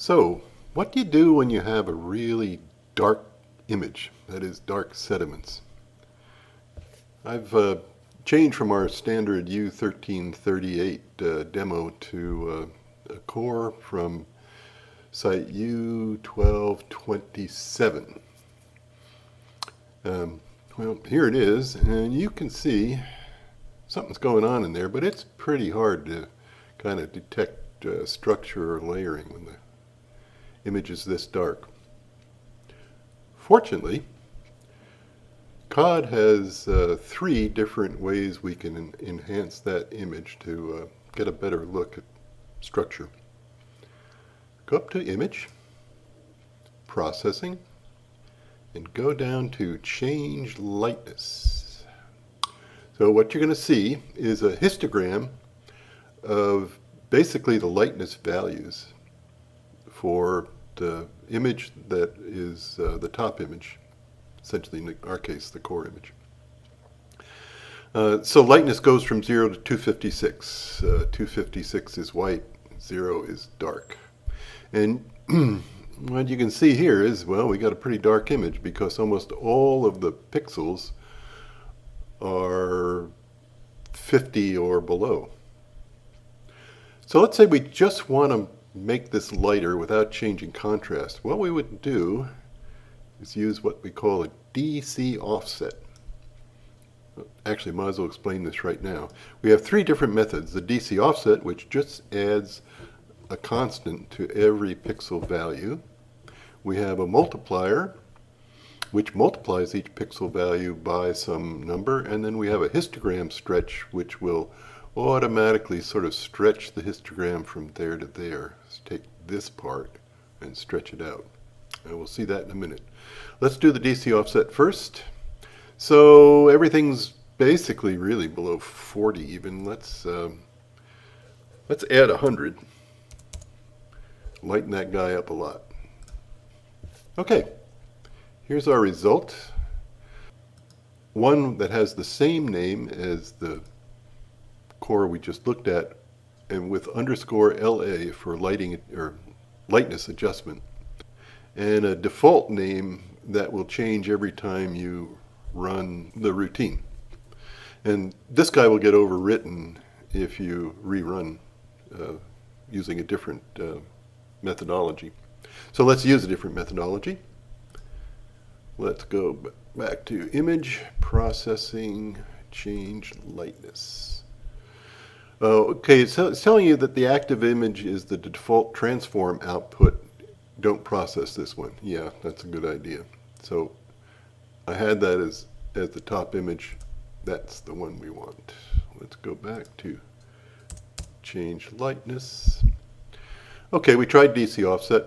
So, what do you do when you have a really dark image, that is, dark sediments? I've changed from our standard U1338 demo to a core from site U1227. Well, here it is, and you can see something's going on in there, but it's pretty hard to kind of detect structure or layering when the image is this dark. Fortunately, CODD has three different ways we can enhance that image to get a better look at structure. Go up to Image, Processing, and go down to Change Lightness. So what you're going to see is a histogram of basically the lightness values for the image that is the top image, essentially in our case the core image. So lightness goes from 0 to 256. 256 is white, 0 is dark. And what you can see here is, well, we got a pretty dark image because almost all of the pixels are 50 or below. So let's say we just want to make this lighter without changing contrast. What we would do is use what we call a DC offset. Actually, might as well explain this right now. We have three different methods. The DC offset, which just adds a constant to every pixel value. We have a multiplier, which multiplies each pixel value by some number. And then we have a histogram stretch, which will automatically sort of stretch the histogram from there to there. Let's take this part and stretch it out. And we'll see that in a minute. Let's do the DC offset first. So everything's basically really below 40 even. Let's add 100. Lighten that guy up a lot. Okay, here's our result. One that has the same name as the core we just looked at, and with underscore LA for lighting or lightness adjustment, and a default name that will change every time you run the routine. And this guy will get overwritten if you rerun using a different methodology. So let's use a different methodology. Let's go back to Image, Processing, Change Lightness. Okay, so it's telling you that the active image is the default transform output. Don't process this one. Yeah, that's a good idea. So I had that as the top image. That's the one we want. Let's go back to Change Lightness. Okay, we tried DC offset.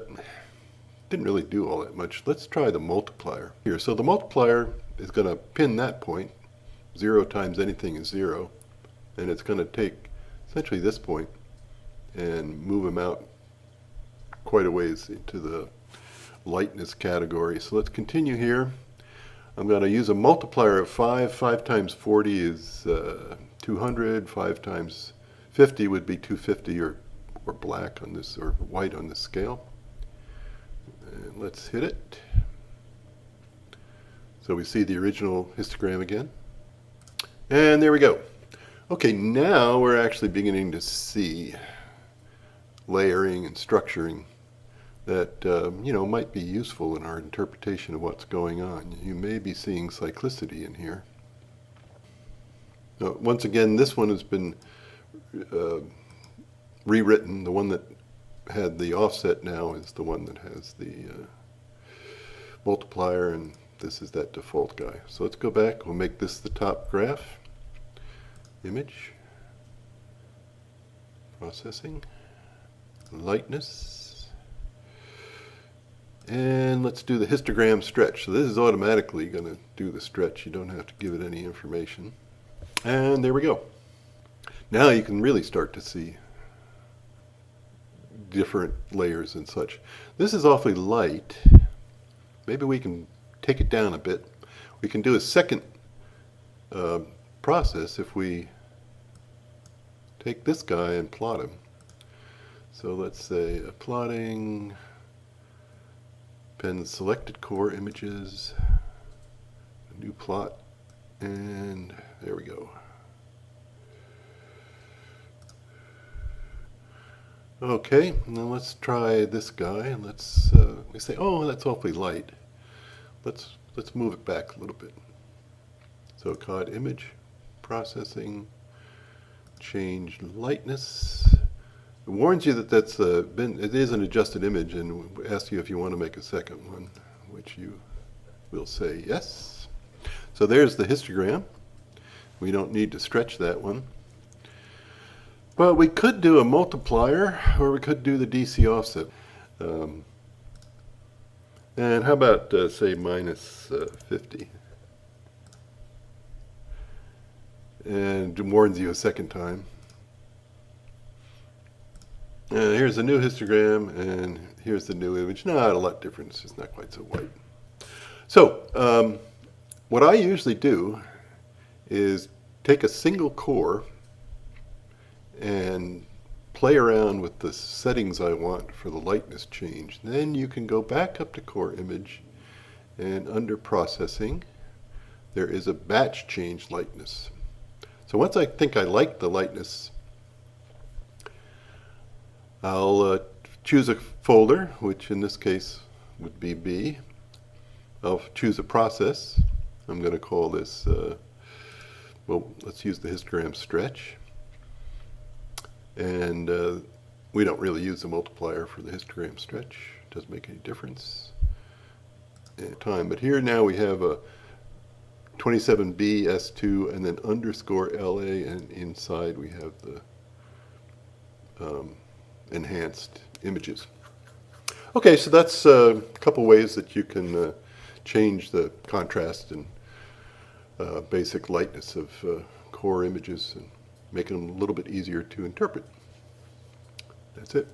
Didn't really do all that much. Let's try the multiplier here. So the multiplier is going to pin that point. 0 times anything is 0. And it's going to take essentially this point and move them out quite a ways into the lightness category. So let's continue here. I'm going to use a multiplier of 5. 5 times 40 is 200. 5 times 50 would be 250 or black on this, or white on this scale. And let's hit it. So we see the original histogram again. And there we go. Okay, now we're actually beginning to see layering and structuring that might be useful in our interpretation of what's going on. You may be seeing cyclicity in here. Now, once again, this one has been rewritten. The one that had the offset now is the one that has the multiplier, and this is that default guy. So let's go back. We'll make this the top graph. Image, Processing, Lightness, and let's do the histogram stretch. So this is automatically going to do the stretch. You don't have to give it any information. And there we go. Now you can really start to see different layers and such. This is awfully light. Maybe we can take it down a bit. We can do a second process if we take this guy and plot him. So let's say plotting, append selected core images, a new plot, and there we go. Okay, now let's try this guy, and we say, oh, that's awfully light. Let's move it back a little bit. So CODD image processing, change lightness. It warns you that it is an adjusted image, and asks you if you want to make a second one, which you will say yes. So there's the histogram. We don't need to stretch that one. But we could do a multiplier, or we could do the DC offset. And how about, say, minus 50? And it warns you a second time. And here's a new histogram, and here's the new image. Not a lot different, it's just not quite so white. So, what I usually do is take a single core and play around with the settings I want for the lightness change. Then you can go back up to core image, and under processing, there is a batch change lightness. So once I think I like the lightness, I'll choose a folder, which in this case would be B. I'll choose a process. I'm going to call this, well, let's use the histogram stretch. And we don't really use the multiplier for the histogram stretch. Doesn't make any difference at time. But here now we have a 27B S2 and then underscore LA, and inside we have the enhanced images. Okay, so that's a couple ways that you can change the contrast and basic lightness of core images and making them a little bit easier to interpret. That's it.